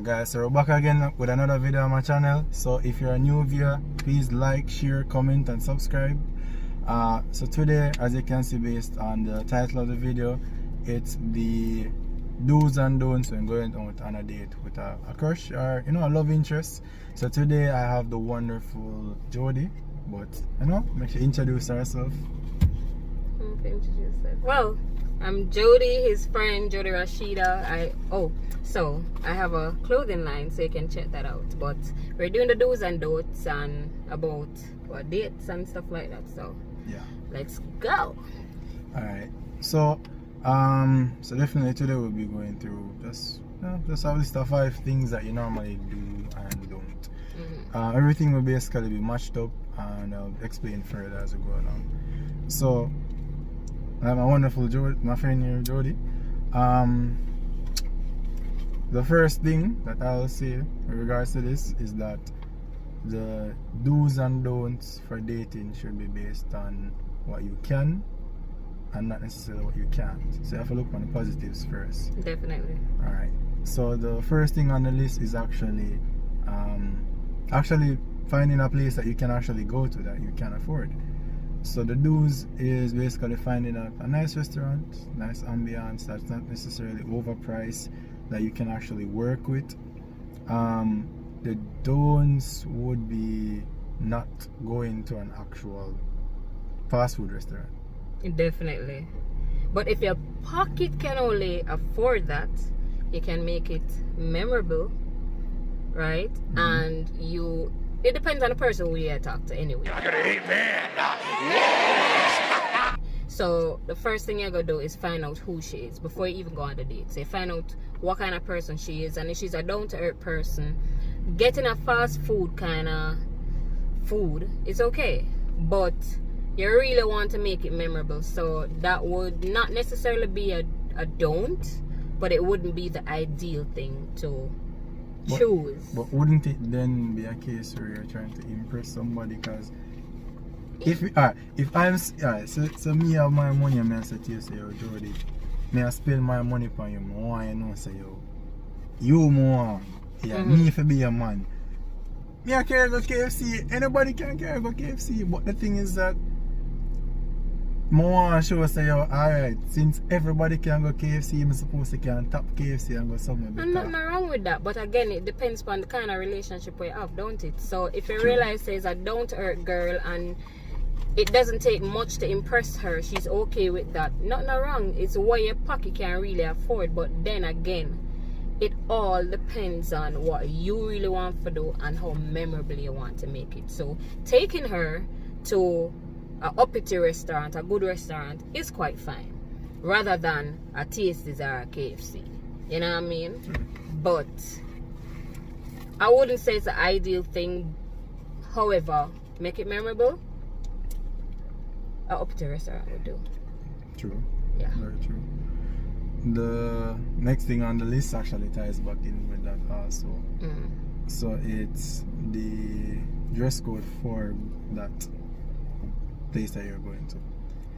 Alright guys, so we're back again with another video on my channel. So if you're a new viewer, please like, share, comment and subscribe. So today, as you can see based on the title of the video, it's the do's and don'ts when going out on a date with a crush or a love interest. So today I have the wonderful Jody, but make sure you introduce herself. Well, I'm Jody, his friend, Jody Rashida. So I have a clothing line, so you can check that out. But we're doing the do's and don'ts and about dates and stuff like that. So yeah, let's go. All right. So definitely today we'll be going through just a list of 5 things that you normally do and don't. Everything will basically be matched up, and I'll explain further as we go along. So I have my wonderful my friend here, Jody. The first thing that I'll say in regards to this is that the do's and don'ts for dating should be based on what you can and not necessarily what you can't. So you have to look on the positives first. Definitely. Alright. So the first thing on the list is actually finding a place that you can actually go to that you can afford. So the do's is basically finding a nice restaurant, nice ambience that's not necessarily overpriced, that you can actually work with. The don'ts would be not going to an actual fast food restaurant. Definitely. But if your pocket can only afford that, you can make it memorable, right? And it depends on the person who you talk to anyway. So the first thing you're gonna do is find out who she is before you even go on the date. So you find out what kind of person she is, and if she's a down-to-earth person, getting a fast food kind of food is okay, but you really want to make it memorable. So that would not necessarily be a don't, but it wouldn't be the ideal thing to choose. But wouldn't it then be a case where you're trying to impress somebody? Because if I'm so me have my money and I say to you, say, yo Jody, me I spend my money on you, more you know, say yo, you more, me if I be a man, me I can't go KFC, anybody can go KFC, but the thing is that more show say yo, alright, since everybody can go KFC, I'm supposed to can tap KFC and go somewhere better. And nothing wrong with that, but again, it depends on the kind of relationship we have, don't it? So if you realize there's a down-to-earth girl and it doesn't take much to impress her, she's okay with that, nothing wrong. It's what your pocket can really afford. But then again, it all depends on what you really want to do and how memorable you want to make it. So taking her to a uppity restaurant, a good restaurant, is quite fine, rather than a Tasties or a KFC, you know what I mean? But I wouldn't say it's the ideal thing. However, make it memorable, a uppity restaurant would do. True. Yeah. Very true. The next thing on the list actually ties back in with that also. So it's the dress code for that place that you're going to.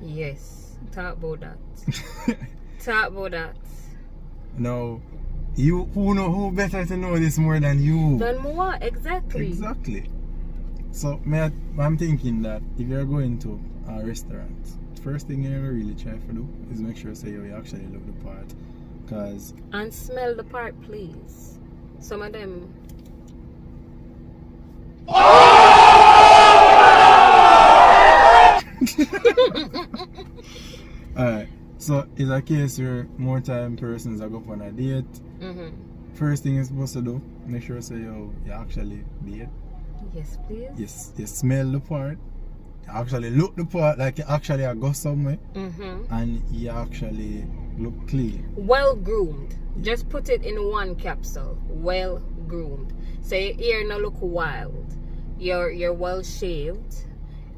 Yes. Talk about that. Talk about that. Now, who better to know this more than you? Than more, exactly. Exactly. So I'm thinking that if you're going to a restaurant, first thing you're really try to do is make sure you actually look the part, and smell the part, please. Some of them. Alright, so it's a case where more time persons are going on a date. First thing you're supposed to do, make sure you actually date. Yes, please. Yes, you smell the part, you actually look the part like you actually go somewhere, and you actually look clean. Well groomed. Just put it in one capsule. Well groomed. So your ear no look wild. You're well shaved.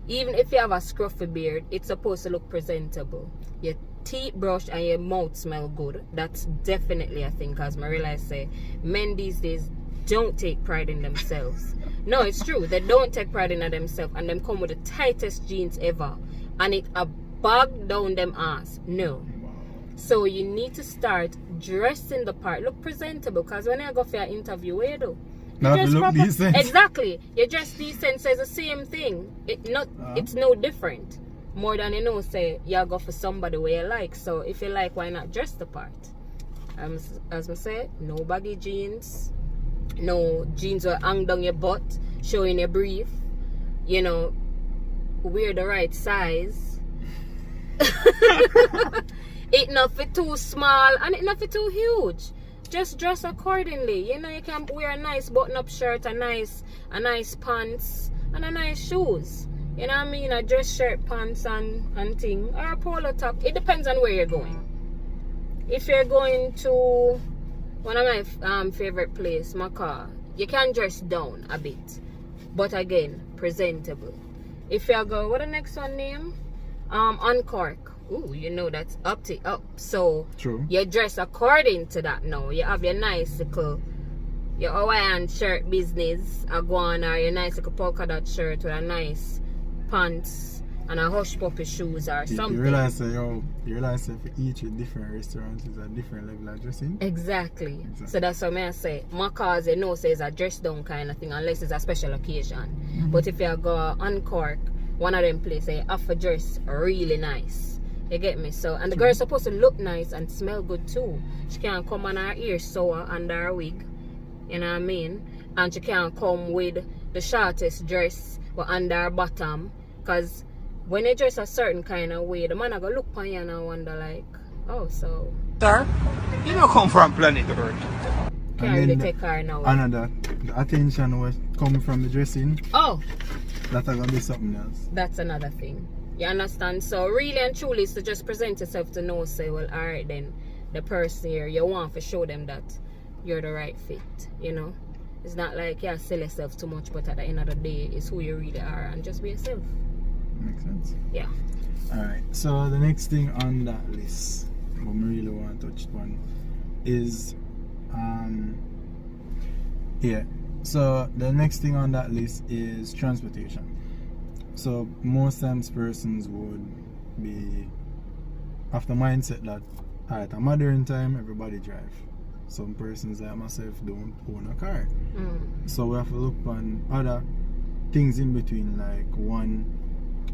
Even if you have a scruffy beard, it's supposed to look presentable. Your teeth brush and your mouth smell good. That's definitely a thing, because I realize men these days don't take pride in themselves. No, it's true. They don't take pride in themselves, and them come with the tightest jeans ever, and it a bag down them ass. No. So you need to start dressing the part, look presentable. Because when I go for an interview, where you do? Now you look decent. Exactly. You dress decent says the same thing. It's no different. More than you know, say you go for somebody where you like. So if you like, why not dress the part? As I said, no baggy jeans, no jeans that hang down your butt, showing your brief. You know, wear the right size. It not fit too small and it not fit too huge. Just dress accordingly. You know, you can wear a nice button-up shirt, a nice pants, and a nice shoes. You know what I mean? A dress shirt, pants, and thing, or a polo top. It depends on where you're going. If you're going to one of my favorite place, Macau, you can dress down a bit, but again, presentable. If you go, what the next one name? Uncork. Ooh, you know that's up to up. So true. You dress according to that now. You have your nice little your Hawaiian shirt business, a guan, or your nice little polka dot shirt with a nice pants and a hush puppy shoes or something. You realize that for each different restaurant is a different level of dressing. Exactly. So that's what I say. My cause you know says a dress down kind of thing unless it's a special occasion. But if you go Uncork, one of them places you have to dress really nice. You get me? So and the girl's supposed to look nice and smell good too. She can't come on her ear sour under her wig. You know what I mean? And she can't come with the shortest dress but under her bottom. Cause when you dress a certain kind of way, the man are gonna look on you and wonder like, oh, so sir, you don't come from planet Earth. Can't really take her now. Another, the attention was coming from the dressing. Oh, that's gonna be something else. That's another thing. You understand? So really and truly is to just present yourself to know, say, well, alright then, the person here, you want to show them that you're the right fit, you know? It's not like you sell yourself too much, but at the end of the day, it's who you really are and just be yourself. Makes sense. Yeah. Alright, so the next thing on that list, what we really want to touch upon is, so the next thing on that list is transportation. So most times persons would be of the mindset that at a modern time everybody drive. Some persons like myself don't own a car. So we have to look on other things in between, like one,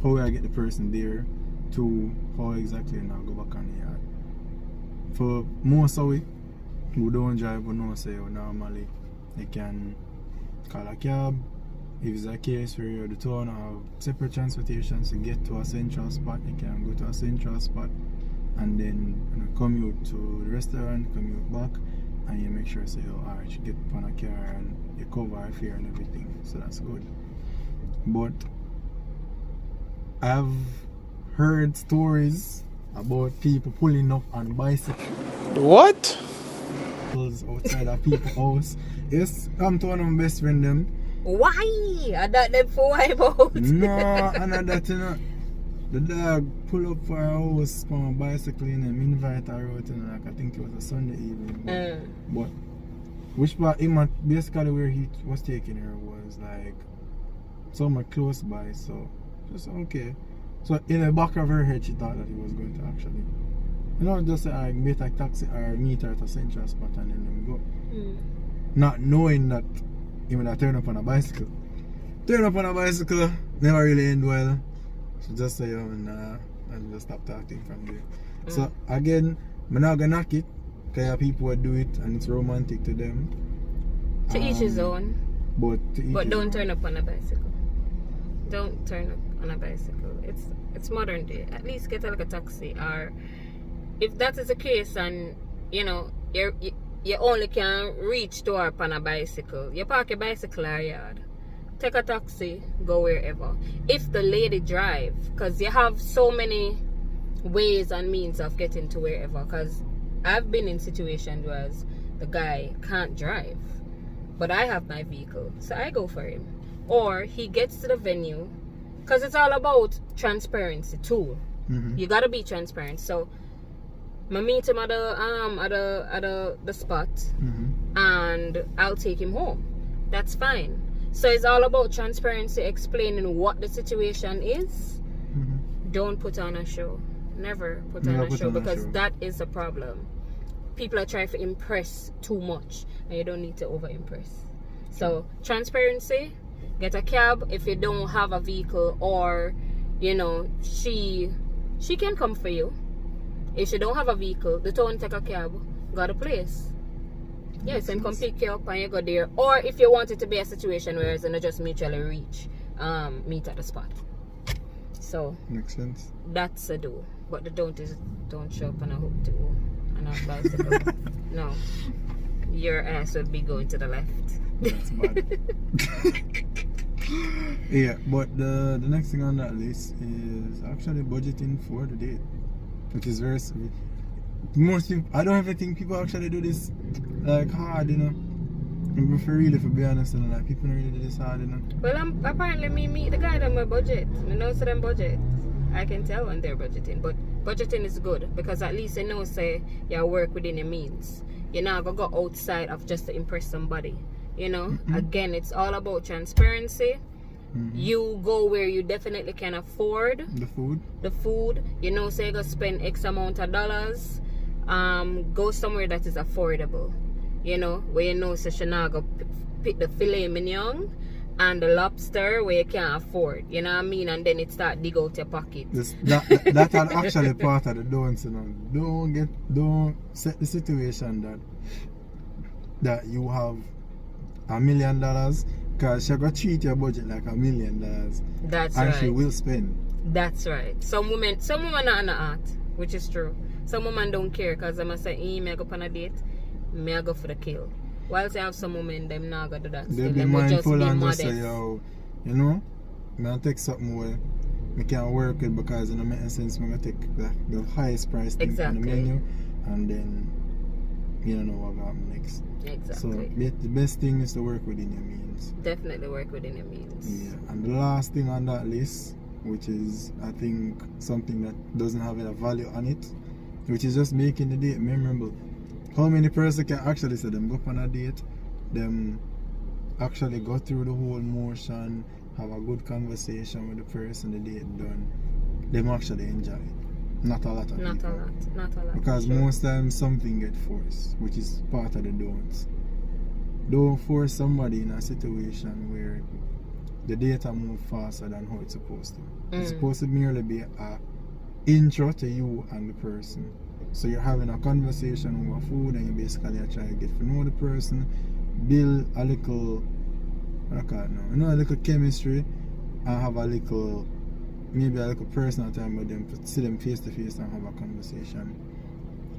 how I get the person there, two, how exactly now go back on the yard. For most of it who don't drive, we know say normally they can call a cab. If it's a case where you're the town have separate transportation to get to a central spot, you can go to a central spot and then commute to the restaurant, commute back, and you make sure say, oh, alright, you get on a car and you cover a fare and everything, so that's good. But I've heard stories about people pulling up on bicycles. What? Outside of people's house. Yes, come to one of my best friend them. Why? I thought them for why about? No, and that you know. The dog pull up for our house from a bicycle and invite her out and like I think it was a Sunday evening. But which part basically where he was taking her was like somewhere close by, so just okay. So in the back of her head she thought that he was going to actually, you know, just say meet a taxi or meet her at a central spot and then them go. Not knowing that he would have turned up on a bicycle. Turn up on a bicycle, never really end well. So just say, and just stop talking from there. So again, I'm not gonna knock it, because people would do it and it's romantic to them. To each his own. But don't turn up on a bicycle. Don't turn up on a bicycle. It's modern day. At least get like a taxi, or if that is the case and you know you only can reach to her on a bicycle, you park your bicycle in your yard. Take a taxi, go wherever. If the lady drive, because you have so many ways and means of getting to wherever. Because I've been in situations where the guy can't drive, but I have my vehicle, so I go for him. Or he gets to the venue, because it's all about transparency too. You gotta be transparent. So I meet him at the spot, and I'll take him home. That's fine. So it's all about transparency, explaining what the situation is. Don't put on a show. Never put on a show, because that is a problem. People are trying to impress too much, and you don't need to over impress. So transparency, get a cab if you don't have a vehicle, or you know, she can come for you. If she don't have a vehicle, the town take a cab, got a place. Yes, and come pick you up and you go there. Or if you want it to be a situation where it's gonna just mutually reach, meet at the spot. So makes sense. That's a do. But the don't is don't show up on a hook to and a bicycle. No. Your ass would be going to the left. That's bad. Yeah, but the next thing on that list is actually budgeting for the date, which is very sweet. Most people, I don't ever think people actually do this like hard, you know. If be honest, and like people don't really do this hard, you know. Well, apparently me meet the guy on my budget. I know so them budget. I can tell when they're budgeting, but budgeting is good because at least you know say you work within your means. You're not gonna go outside of just to impress somebody. You know, again, it's all about transparency. You go where you definitely can afford the food. You know, say you go spend X amount of dollars. Go somewhere that is affordable. You know, where you know, so you not go pick the filet mignon and the lobster where you can't afford. You know what I mean? And then it start dig out your pocket. That's actually part of the don'ts, you know. Don't set the situation that you have $1 million, because she gonna treat your budget like $1 million. That's right. And she will spend. That's right. Some women are on the art, which is true. Some women don't care because I'm say, me I go on a date, me I go for the kill. Whilst I have some women, them not gonna do that. They be mindful and just say, yo, you know, I take something where I can't work with because it don't make sense. I'm gonna take the highest price thing on the menu, and then you don't know what happen next. Exactly. So the best thing is to work within your means. Definitely work within your means. Yeah, and the last thing on that list, which is I think something that doesn't have any value on it, which is just making the date memorable. How many person can actually say them go up on a date, them actually go through the whole motion, have a good conversation with the person, the date done, them actually enjoy it. Not a lot of people. Not a lot. Because most times something get forced, which is part of the don'ts. Don't force somebody in a situation where the data move faster than how it's supposed to. It's supposed to merely be a intro to you and the person. So you're having a conversation over food and you basically are trying to get to know the person, build a little, a little chemistry, and have a little, maybe a little personal time with them, to see them face to face and have a conversation.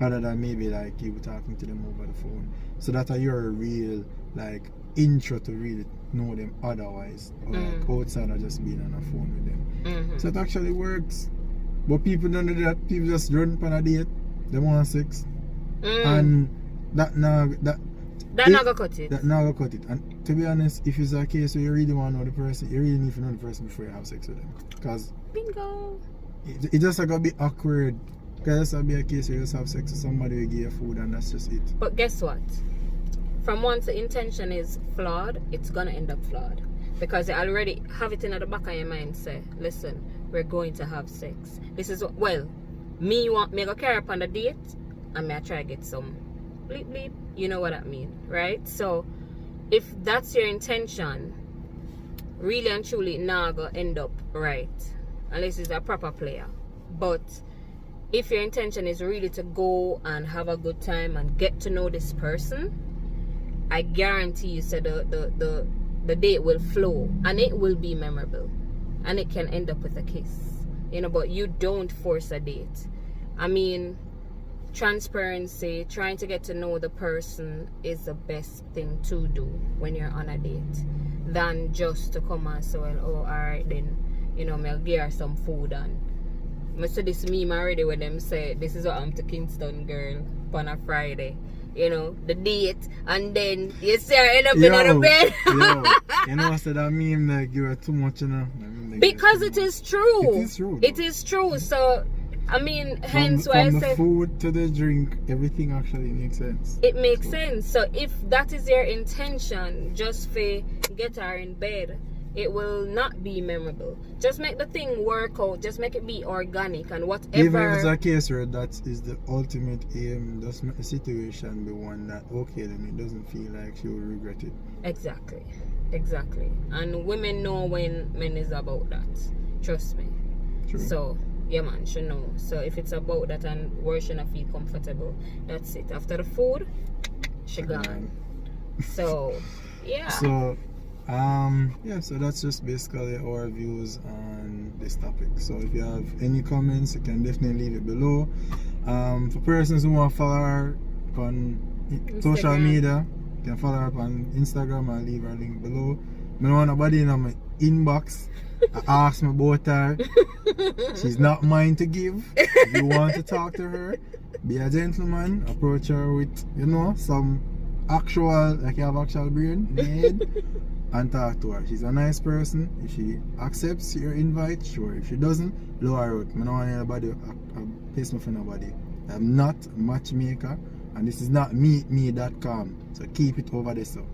Other than maybe like you talking to them over the phone. So that you're a real like intro to really know them otherwise. Or like outside of just being on a phone with them. So it actually works. But people don't do that. People just run on a date. They want sex. And that not gonna cut it. That not gonna cut it. And to be honest, if it's a case where you really want to know the person, you really need to know the person before you have sex with them. Because bingo. It just gonna be awkward. Because it's gonna be a case where you just have sex with somebody who give you food and that's just it. But guess what? From once the intention is flawed, it's gonna end up flawed. Because you already have it in the back of your mind, say, listen, we're going to have sex. This is what, well, me go carry up on the date and me I try to get some bleep bleep, you know what I mean, right? So if that's your intention, really and truly not gonna end up right unless it's a proper player. But if your intention is really to go and have a good time and get to know this person, I guarantee you so the date will flow and it will be memorable and it can end up with a kiss, you know. But you don't force a date. I mean, transparency, trying to get to know the person is the best thing to do when you're on a date than just to come and say, well, oh, alright then, you know, I'll give her some food. And I saw this meme already where them say, this is what I'm to Kingston girl on a Friday. You know, the date, and then you see her end up in the bed. You know, I said that meme like you are too much, you know. Because it is true. It is true. It is true. So, I mean, hence why I said, from the food to the drink, everything actually makes sense. It makes sense. So if that is your intention, just for get her in bed, it will not be memorable. Just make the thing work out, just make it be organic, and whatever. Even if it's a case where that is the ultimate aim, just make the situation be one that, okay, then it doesn't feel like she will regret it. Exactly. And women know when men is about that. Trust me. True. So, yeah man, she know. So if it's about that and where she not feel comfortable, that's it. After the food, she gone. So, yeah. So, so that's just basically our views on this topic. So if you have any comments, you can definitely leave it below. For persons who want to follow her on social media, you can follow her on Instagram. I'll leave her link below. I don't want nobody in my inbox. I asked me about her. She's not mine to give. If you want to talk to her, be a gentleman. Approach her with, some actual, like you have actual brain in the head, and talk to her. She's a nice person. If she accepts your invite, sure. If she doesn't, lower her out. I don't want anybody piss me for nobody. I'm not a matchmaker, and this is not meetme.com. So keep it over there. So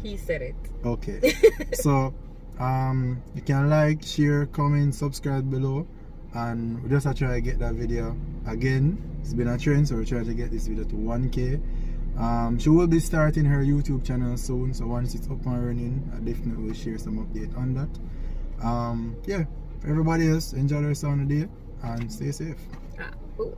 he said it. Okay. So you can like, share, comment, subscribe below, and we just try to get that video again. It's been a trend, so we're trying to get this video to 1K. She will be starting her YouTube channel soon, so once it's up and running, I definitely will share some update on that. Yeah, for everybody else, enjoy the rest of the day and stay safe. Cool.